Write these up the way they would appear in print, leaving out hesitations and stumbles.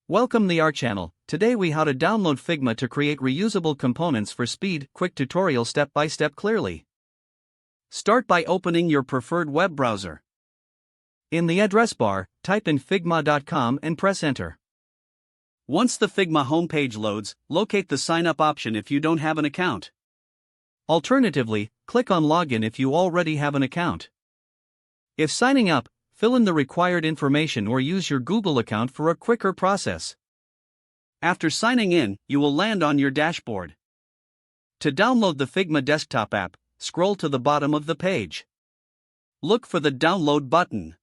Welcome the our channel. Today we how to download Figma to create reusable components for speed. Quick tutorial step by step clearly. Start by opening your preferred web browser. In the address bar, type in figma.com and press enter. Once the Figma homepage loads, locate the sign up option if you don't have an account. Alternatively, click on login if you already have an account. If signing up, fill in the required information or use your Google account for a quicker process. After signing in, you will land on your dashboard. To download the Figma desktop app, scroll to the bottom of the page. Look for the download button.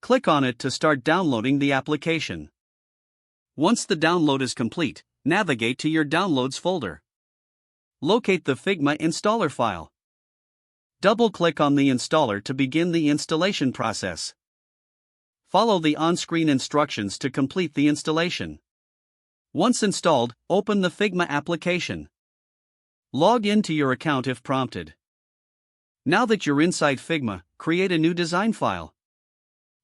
Click on it to start downloading the application. Once the download is complete, navigate to your Downloads folder. Locate the Figma installer file. Double-click on the installer to begin the installation process. Follow the on-screen instructions to complete the installation. Once installed, open the Figma application. Log into your account if prompted. Now that you're inside Figma, create a new design file.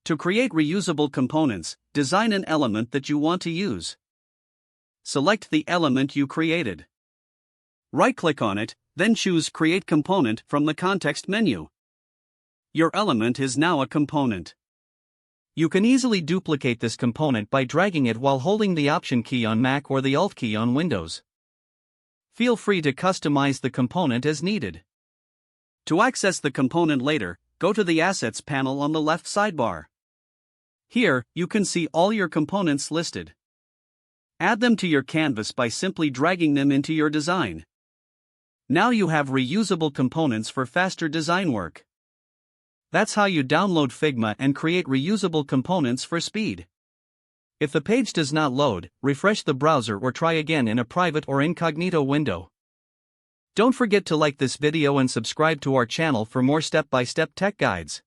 To create reusable components, design an element that you want to use. Select the element you created. Right-click on it, then choose Create Component from the context menu. Your element is now a component. You can easily duplicate this component by dragging it while holding the Option key on Mac or the Alt key on Windows. Feel free to customize the component as needed. To access the component later, go to the Assets panel on the left sidebar. Here, you can see all your components listed. Add them to your canvas by simply dragging them into your design. Now you have reusable components for faster design work. That's how you download Figma and create reusable components for speed. If the page does not load, refresh the browser or try again in a private or incognito window. Don't forget to like this video and subscribe to our channel for more step-by-step tech guides.